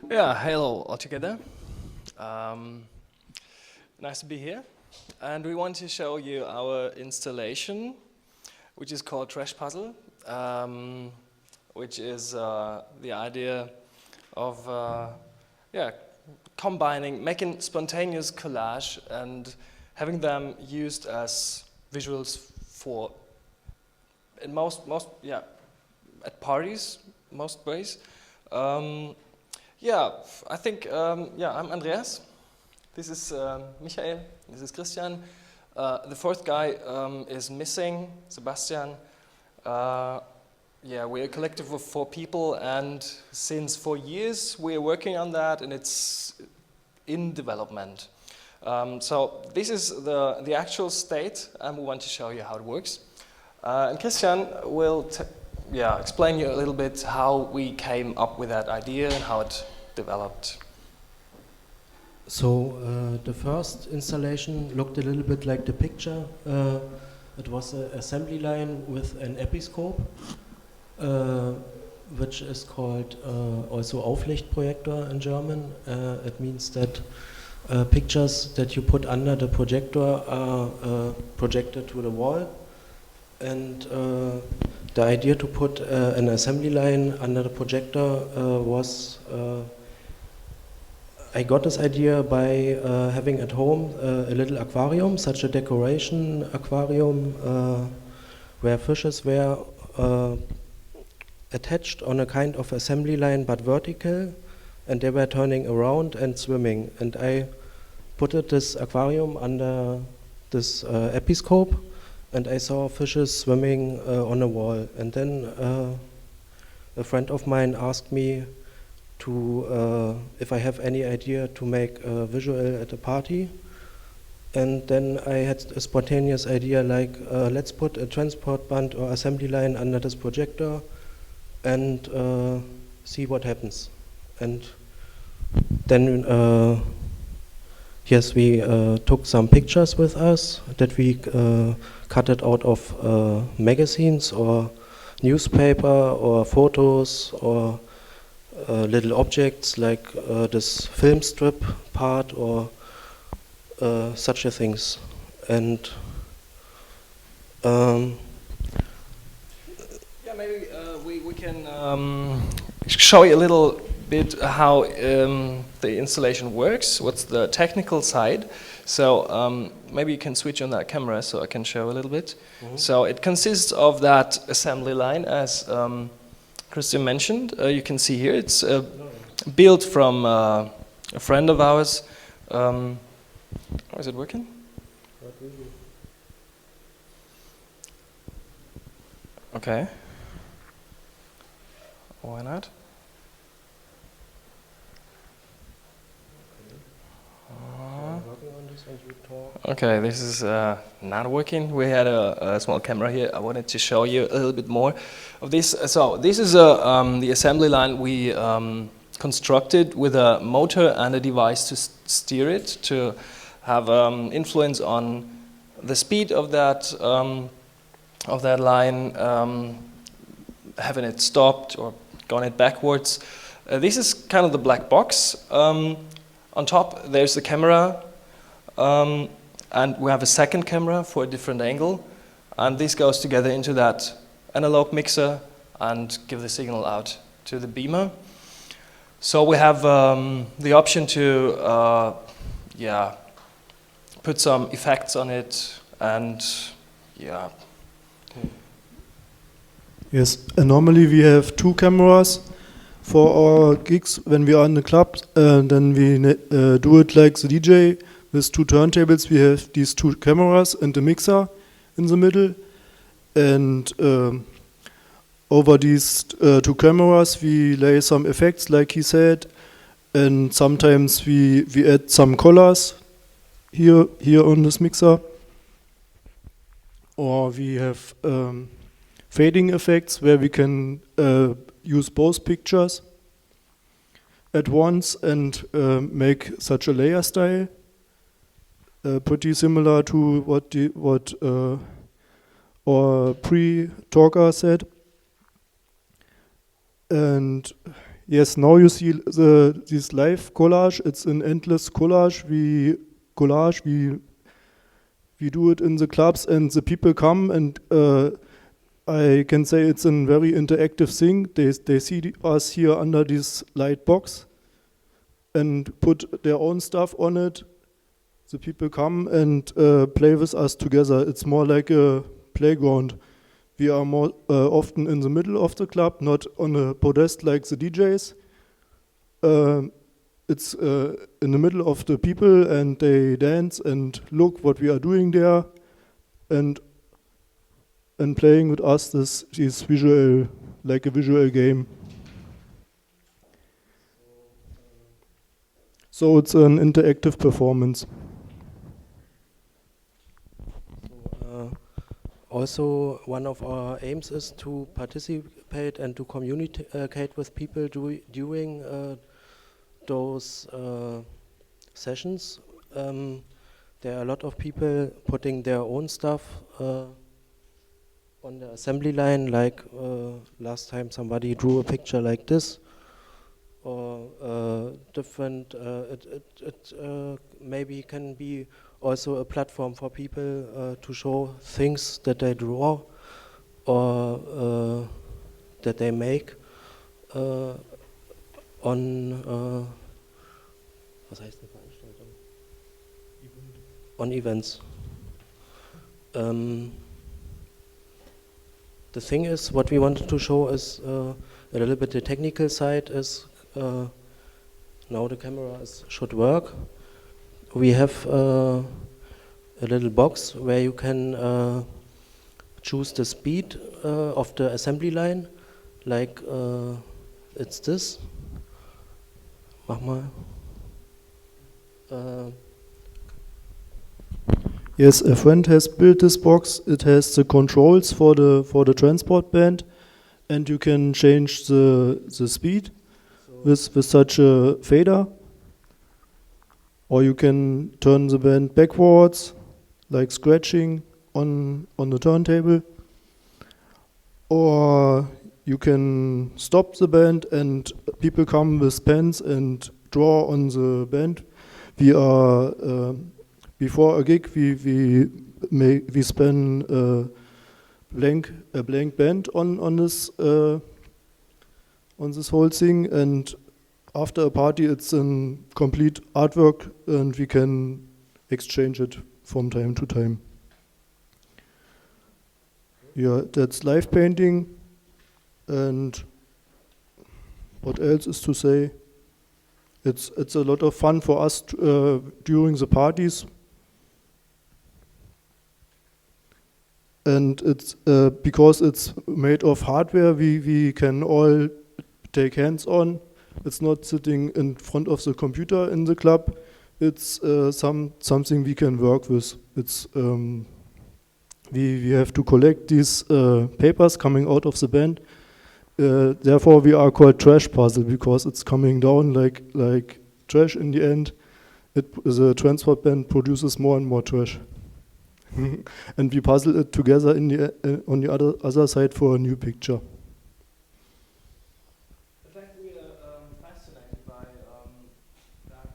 Yeah, hello all together. Um, Nice to be here. And we want to show you our installation, which is called Trashpuzzle, which is the idea of yeah, combining, making spontaneous collage and having them used as visuals for, in most yeah, at parties, most ways. Um, yeah, I think, yeah, I'm Andreas. This is Michael. This is Christian. The fourth guy is missing, Sebastian. Yeah, we're a collective of 4 people, and since 4 years we're working on that, and it's in development. So this is the actual state, and we want to show you how it works. And Christian will yeah, explain you a little bit how we came up with that idea and how it developed. So the first installation looked a little bit like the picture. It was an assembly line with an episcope, which is called also Auflichtprojektor in German. It means that pictures that you put under the projector are projected to the wall. And the idea to put an assembly line under the projector was I got this idea by having at home a little aquarium, such a decoration aquarium where fishes were attached on a kind of assembly line but vertical, and they were turning around and swimming. And I put this aquarium under this episcope, and I saw fishes swimming on a wall. And then a friend of mine asked me to if I have any idea to make a visual at a party. And then I had a spontaneous idea like, let's put a transport band or assembly line under this projector and see what happens. And then, yes, we took some pictures with us that we cut it out of magazines or newspaper or photos or little objects like this film strip part or such a things. And yeah, maybe we can show you a little bit how the installation works, what's the technical side. So maybe you can switch on that camera so I can show a little bit. Mm-hmm. So it consists of that assembly line, as Christian mentioned. You can see here it's built from a friend of ours. Is it working? Not really. Okay. Why not? Okay, this is not working. We had a small camera here. I wanted to show you a little bit more of this. So this is the assembly line we constructed with a motor and a device to steer it, to have influence on the speed of that line, having it stopped or gone it backwards. This is kind of the black box. On top there's the camera. And we have a second camera for a different angle, and this goes together into that analog mixer and give the signal out to the beamer. So we have the option to yeah, put some effects on it, and yeah. Yes, and normally we have 2 cameras for our gigs when we are in the club, and then we do it like the DJ. With 2 turntables, we have these 2 cameras and the mixer in the middle. And over these 2 cameras, we lay some effects, like he said. And sometimes we add some colors here on this mixer. Or we have fading effects where we can use both pictures at once and make such a layer style. Pretty similar to what our pre-talker said. And Yes, now you see this live collage. It's an endless collage. We do it in the clubs, and the people come, and I can say it's a very interactive thing. They see us here under this light box and put their own stuff on it. The people come and play with us together. It's more like a playground. We are more often in the middle of the club, not on a podest like the DJs. It's in the middle of the people, and they dance and look what we are doing there, and playing with us this visual, like a visual game. So it's an interactive performance. Also, one of our aims is to participate and to communicate with people during those sessions. There are a lot of people putting their own stuff on the assembly line, like last time somebody drew a picture like this, or different, it maybe can be also a platform for people to show things that they draw or that they make on was heißt die Veranstaltung? On events. The thing is, what we wanted to show is a little bit the technical side is now the camera should work. We have a little box where you can choose the speed of the assembly line, like it's this. Mach mal. Yes, a friend has built this box. It has the controls for the transport band, and you can change the speed with such a fader, or you can turn the band backwards, like scratching on the turntable, or you can stop the band and people come with pens and draw on the band. We are before a gig we span a blank band on this whole thing, and after a party it's a complete artwork and we can exchange it from time to time. Yeah, that's live painting. And what else is to say? It's a lot of fun for us during the parties. And it's because it's made of hardware, we can all take hands on. It's not sitting in front of the computer in the club. It's something we can work with. It's we have to collect these papers coming out of the band. Therefore, we are called Trashpuzzle because it's coming down like trash in the end. The transport band produces more and more trash. And we puzzle it together on the other side for a new picture. In fact, we are fascinated by that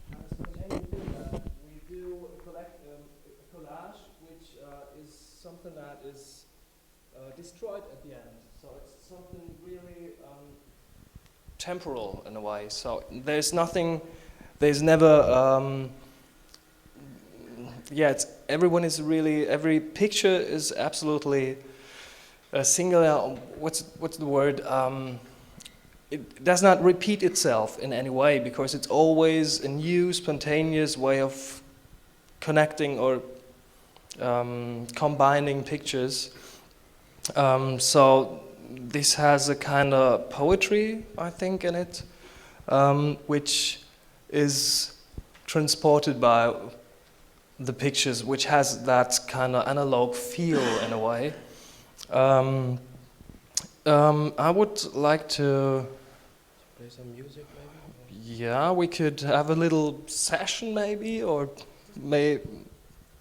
kind of spontaneous thing that we do collect a collage, which is something that is destroyed at the end. So it's something really temporal in a way. So there's nothing, there's never. Yeah, every picture is absolutely singular. What's the word? It does not repeat itself in any way because it's always a new, spontaneous way of connecting or combining pictures. So this has a kind of poetry, I think, in it, which is transported by the pictures, which has that kind of analog feel in a way. I would like to Play some music maybe? Yeah, we could have a little session maybe, or may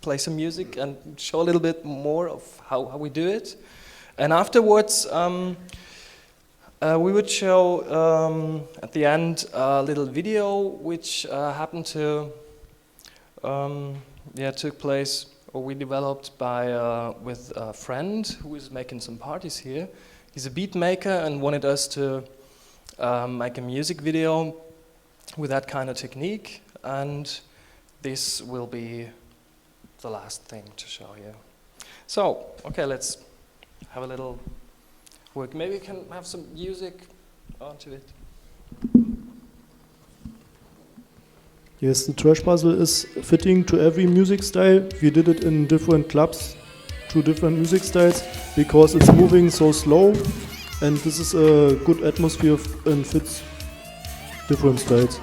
play some music and show a little bit more of how we do it. And afterwards, We would show at the end a little video which happened to took place or we developed by with a friend who is making some parties here. He's a beat maker and wanted us to make a music video with that kind of technique, and this will be the last thing to show you. So, okay, let's have a little work. Maybe we can have some music onto it. Yes, the Trashpuzzle is fitting to every music style. We did it in different clubs, to different music styles, because it's moving so slow, and this is a good atmosphere and fits different styles.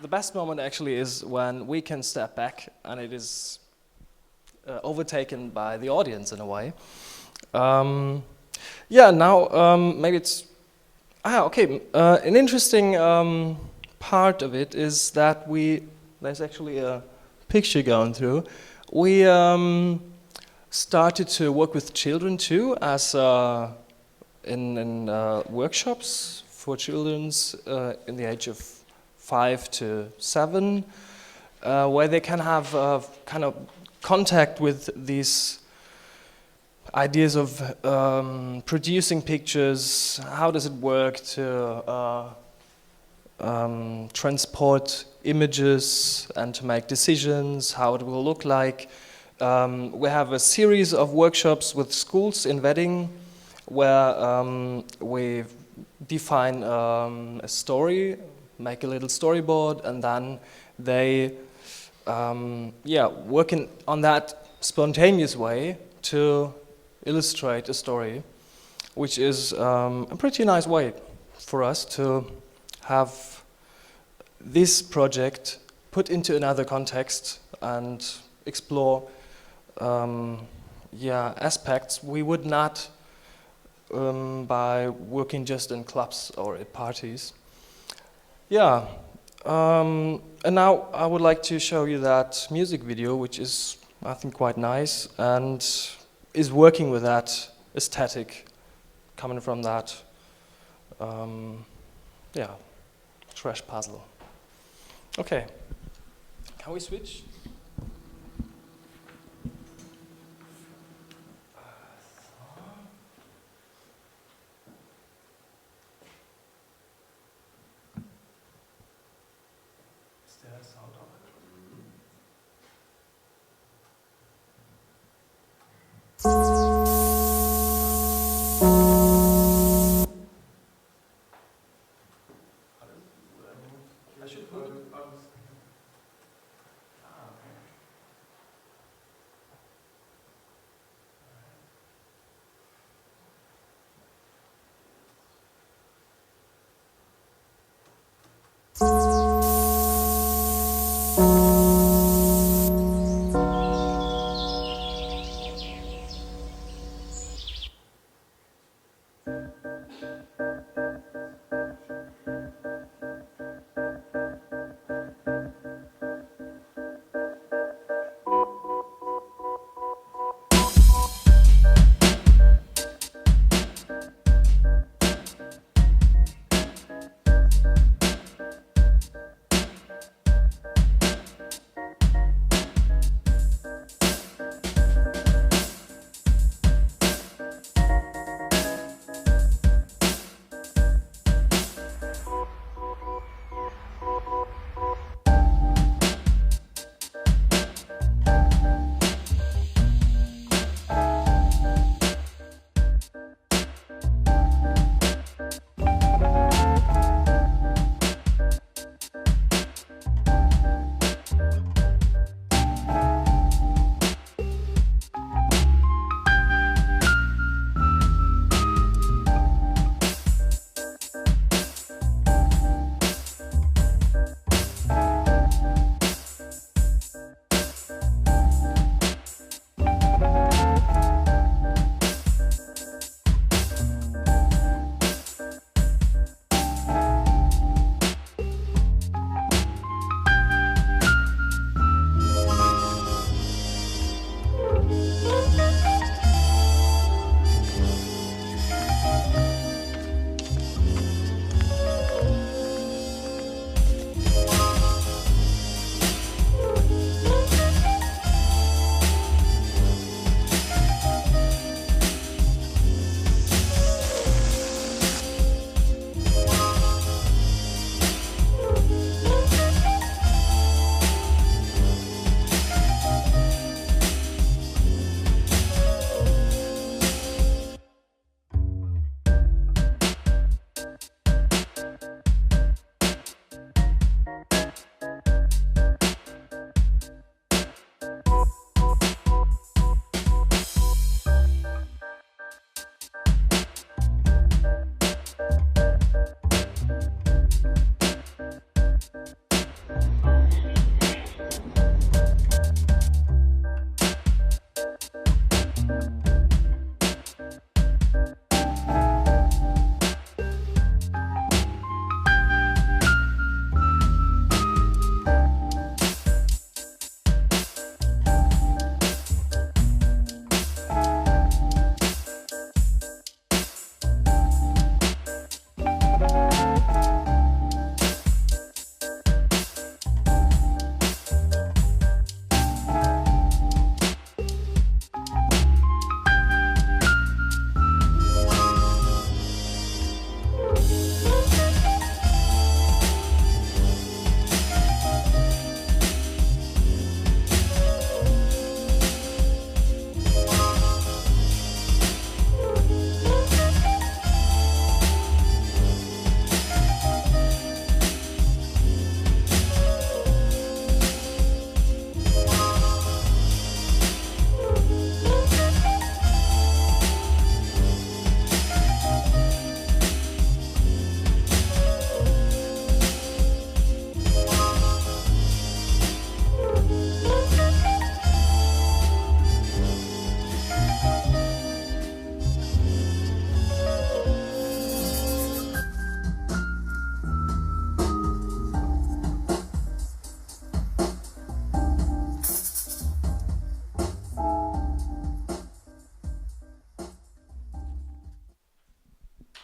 The best moment actually is when we can step back and it is overtaken by the audience in a way. Maybe it's... an interesting part of it is that there's actually a picture going through. We started to work with children too, as in workshops for children in the age of 5 to 7, where they can have kind of contact with these ideas of producing pictures. How does it work to transport images and to make decisions, how it will look like. We have a series of workshops with schools in Wedding where we define a story, make a little storyboard, and then they working on that spontaneous way to illustrate a story, which is a pretty nice way for us to have this project put into another context and explore aspects we would not by working just in clubs or at parties. And now I would like to show you that music video, which is, I think, quite nice. And is working with that aesthetic, coming from that, yeah, Trashpuzzle. Okay, can we switch? Is there a sound on it? I should put it on.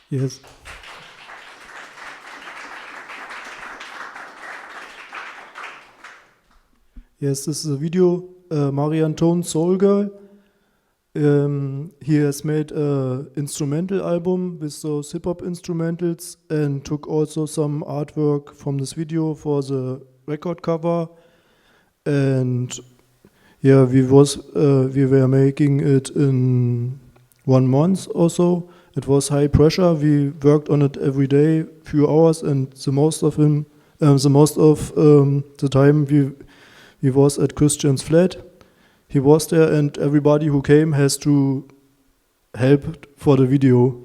Yes. Yes, this is a video, Marian Tone Soul Girl. He has made an instrumental album with those hip-hop instrumentals and took also some artwork from this video for the record cover. And yeah, we were making it in 1 month or so. It was high pressure. We worked on it every day, few hours, and the most of the time we was at Christian's flat. He was there, and everybody who came has to help for the video.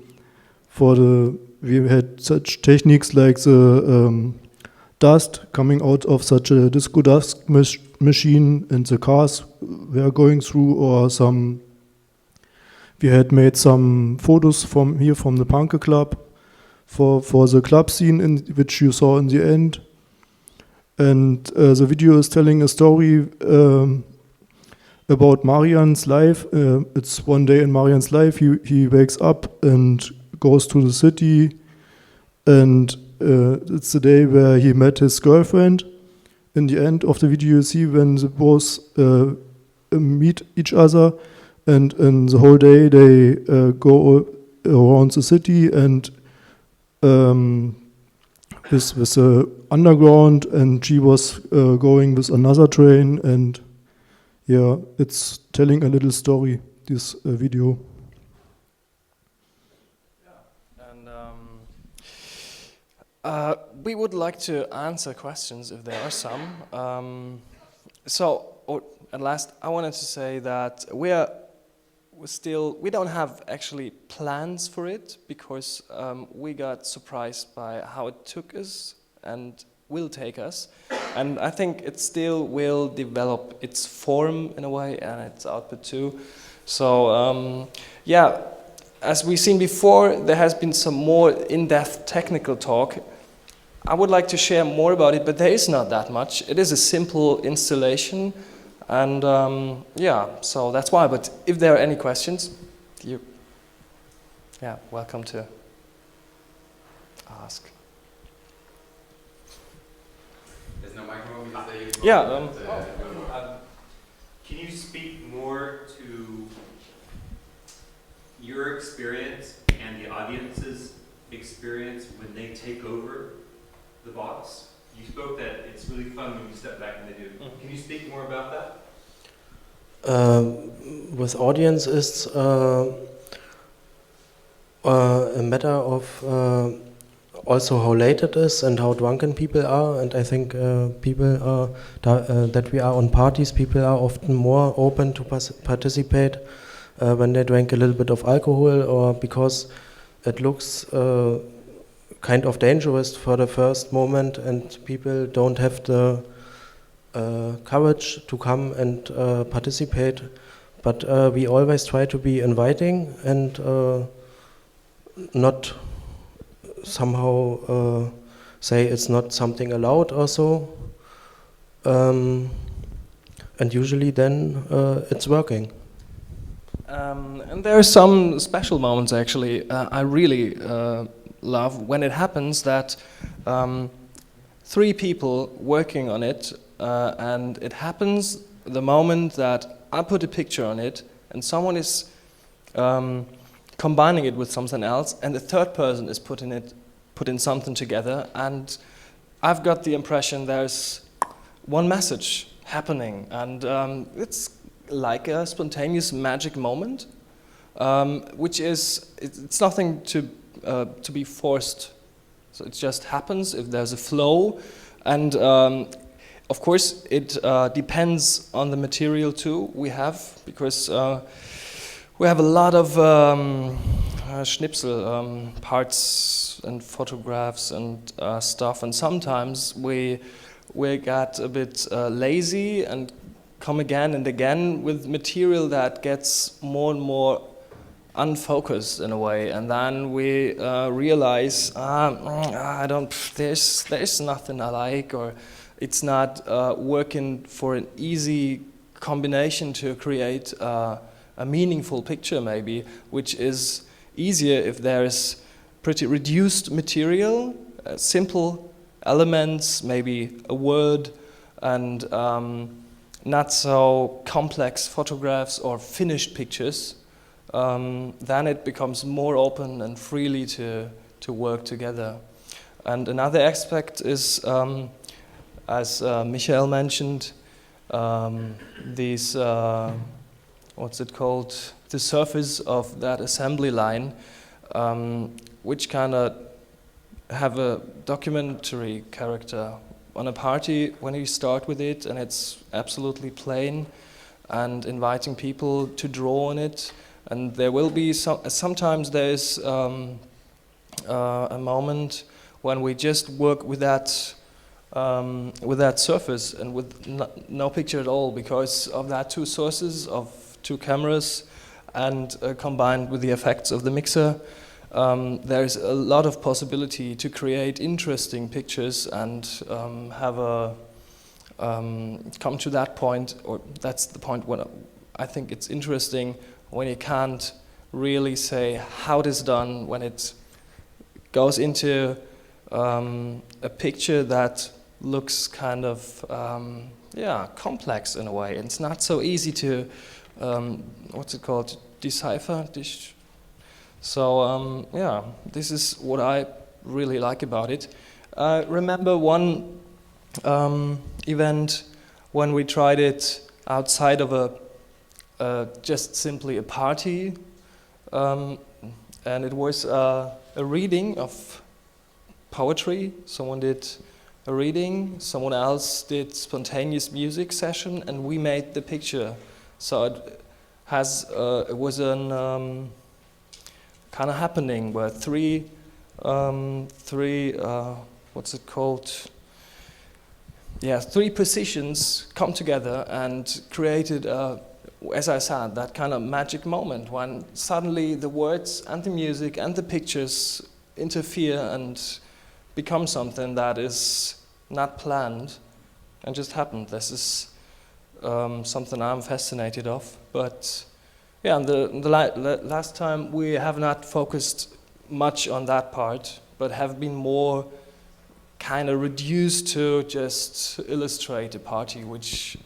We had such techniques like the dust coming out of such a disco dust machine, and the cars were going through, or we had made some photos from the Punke Club for the club scene, which you saw in the end. And the video is telling a story about Marian's life. It's one day in Marian's life. He wakes up and goes to the city, and it's the day where he met his girlfriend. In the end of the video, you see when the both meet each other, and the whole day they go around the city and with the underground, and she was going with another train, and yeah, it's telling a little story, this video. And we would like to answer questions if there are some. At last, I wanted to say that we don't have actually plans for it, because we got surprised by how it took us and will take us, and I think it still will develop its form in a way and its output too. So yeah, as we've seen before, there has been some more in-depth technical talk. I would like to share more about it, but there is not that much. It is a simple installation, and yeah, so that's why. But if there are any questions, welcome to ask. There's no microphone. Can you speak more to your experience and the audience's experience when they take over the box? You spoke that it's really fun when you step back and they do. Can you speak more about that? With audience, it's a matter of also how late it is and how drunken people are. And I think that we are on parties, people are often more open to participate when they drink a little bit of alcohol, or because it looks kind of dangerous for the first moment, and people don't have the courage to come and participate. But we always try to be inviting and not somehow say it's not something allowed or so. And usually then it's working. And there are some special moments actually. I really love when it happens that 3 people working on it, and it happens the moment that I put a picture on it and someone is combining it with something else, and the third person is putting something together, and I've got the impression there's one message happening, and it's like a spontaneous magic moment, which is, it's nothing to be forced. So it just happens if there's a flow, and of course it depends on the material too we have, because we have a lot of schnipsel parts and photographs and stuff, and sometimes we got a bit lazy and come again and again with material that gets more and more unfocused in a way, and then we realize there's nothing I like, or it's not working for an easy combination to create a meaningful picture maybe, which is easier if there's pretty reduced material, simple elements, maybe a word, and not so complex photographs or finished pictures, then it becomes more open and freely to work together. And another aspect is, as Michael mentioned, these, what's it called, the surface of that assembly line, which kind of have a documentary character. On a party, when you start with it and it's absolutely plain, and inviting people to draw on it, and there will be sometimes there's a moment when we just work with that surface and with no picture at all, because of that two sources of two cameras, and combined with the effects of the mixer. There's a lot of possibility to create interesting pictures and have a come to that point, or that's the point when I think it's interesting when you can't really say how it is done, when it goes into a picture that looks kind of complex in a way. It's not so easy to what's it called, decipher. So this is what I really like about it. I remember one event when we tried it outside of just simply a party, and it was a reading of poetry. Someone did a reading, someone else did spontaneous music session, and we made the picture. So it was an kind of happening where three what's it called? Yeah, three positions come together and created, as I said, that kind of magic moment when suddenly the words and the music and the pictures interfere and become something that is not planned and just happened. This is something I'm fascinated of. But yeah, and the last time we have not focused much on that part, but have been more kind of reduced to just illustrate a party, which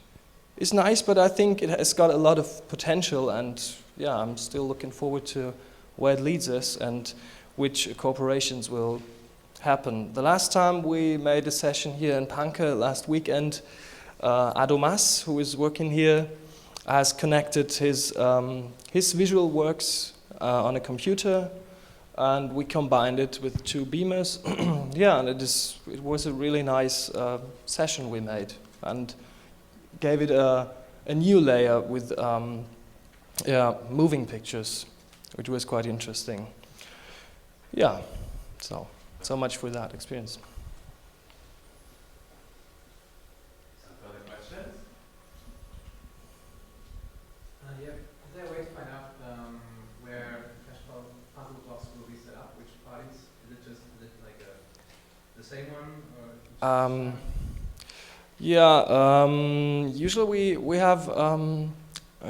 is nice, but I think it has got a lot of potential, and yeah, I'm still looking forward to where it leads us and which cooperations will happen. The last time we made a session here in Panke last weekend, Adomas, who is working here, has connected his visual works on a computer, and we combined it with two beamers. Yeah, and it was a really nice session we made, and gave it a new layer with moving pictures, which was quite interesting. Yeah, so much for that experience. Some further questions? Yeah. Is there a way to find out where Trashpuzzle blocks will be set up? Which parties? Is it like the same one? Or Usually we have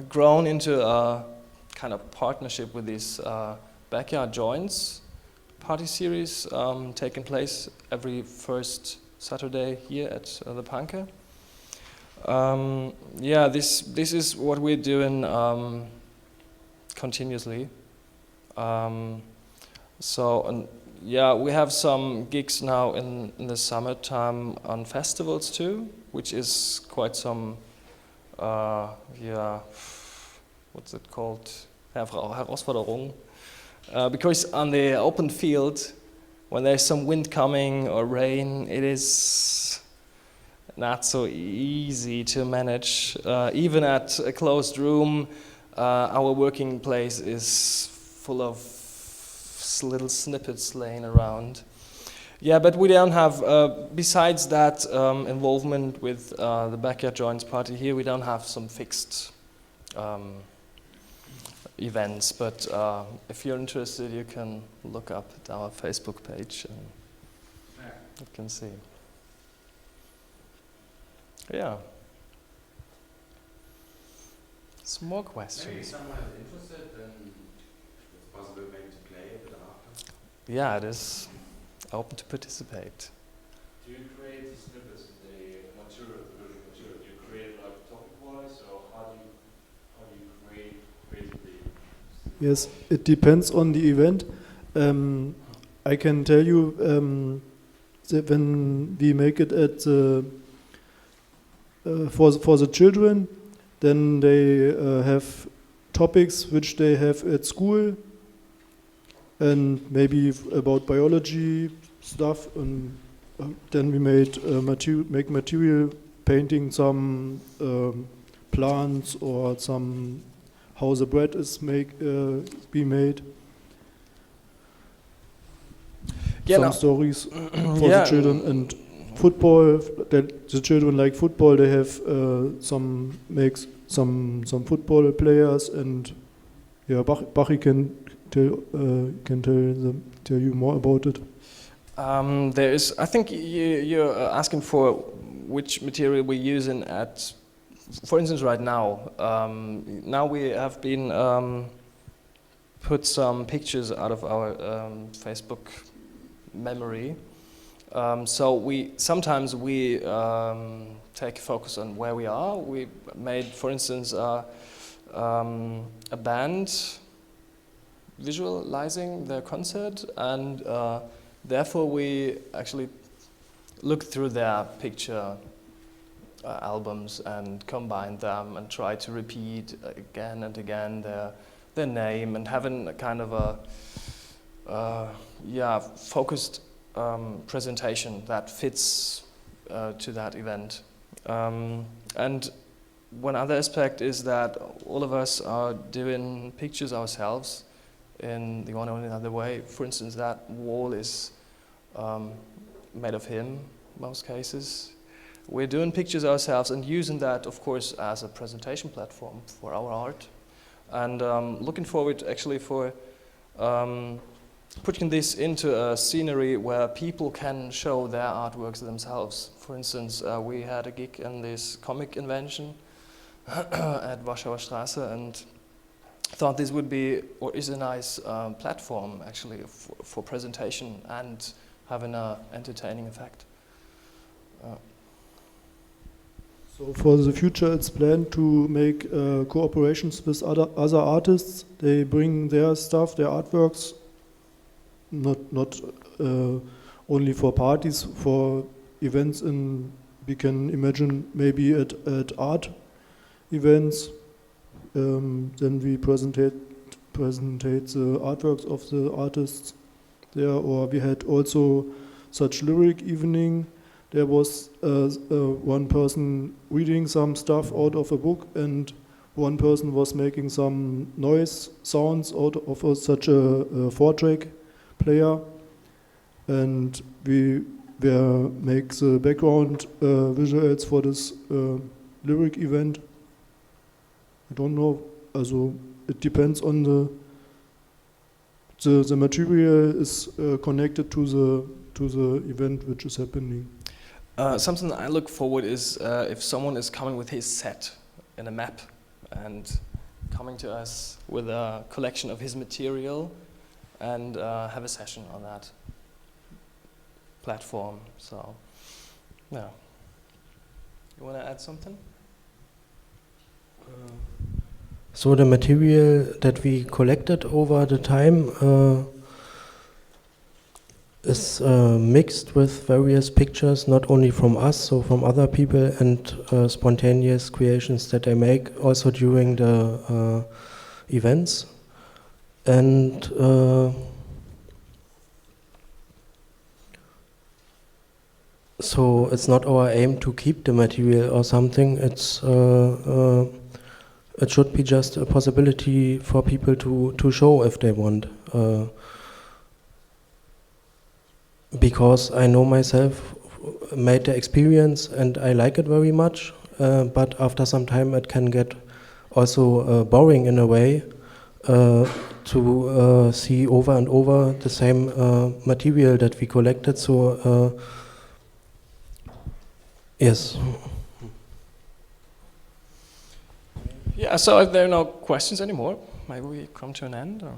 grown into a kind of partnership with these backyard joints party series taking place every first Saturday here at the Panke. This is what we're doing continuously. We have some gigs now in the summertime on festivals too, which is quite some, what's it called? Herausforderung. Because on the open field, when there's some wind coming or rain, it is not so easy to manage. Even at a closed room, our working place is full of little snippets laying around. Yeah, but we don't have, besides that involvement with the Backyard Joints party here, we don't have some fixed events. But if you're interested, you can look up at our Facebook page and you can see. Yeah. Some more questions. Maybe if someone is interested, then it's possible maybe to play a bit after. yeah, it is open to participate. Do you create the snippets in the material, the building material? Do you create like topic-wise, or how do you create basically? Yes, it depends on the event. I can tell you that when we make it at the for the children, then they have topics which they have at school, and maybe about biology stuff, and then we made make material painting some plants or some how the bread is be made. Yeah, Some no. stories for Yeah. the children, and football. That the children like football. They have some football players, and yeah, Bachy can tell you more about it. There is. I think you're asking for which material we're using at, for instance, right now. Now we have been put some pictures out of our Facebook memory. So we sometimes take focus on where we are. We made, for instance, a band visualizing their concert, and therefore we actually look through their picture albums and combine them and try to repeat again and again their name, and having a kind of a focused presentation that fits to that event. And one other aspect is that all of us are doing pictures ourselves in the one or another way. For instance, that wall is made of him, most cases. We're doing pictures ourselves and using that, of course, as a presentation platform for our art. And looking forward actually for putting this into a scenery where people can show their artworks themselves. For instance, we had a gig in this comic invention at Warschauer Straße, and thought this would be, or is a nice platform actually for presentation and having an entertaining effect. So for the future, it's planned to make cooperations with other artists. They bring their stuff, their artworks, not only for parties, for events. And we can imagine maybe at art events. Then we presentate the artworks of the artists there. Or we had also such lyric evening. There was one person reading some stuff out of a book, and one person was making some noise sounds out of such a four-track player, and we make the background visuals for this lyric event. I don't know. Also, it depends on the material is connected to the event which is happening. Something I look forward is if someone is coming with his set in a map and coming to us with a collection of his material and have a session on that platform. So, yeah. You want to add something? So the material that we collected over the time is mixed with various pictures, not only from us, so from other people, and spontaneous creations that they make also during the events. And so it's not our aim to keep the material or something. It should be just a possibility for people to show if they want. Because I know myself, made the experience and I like it very much, but after some time it can get also boring in a way to see over and over the same material that we collected. So yes. Yeah, so if there are no questions anymore, maybe we come to an end? Or?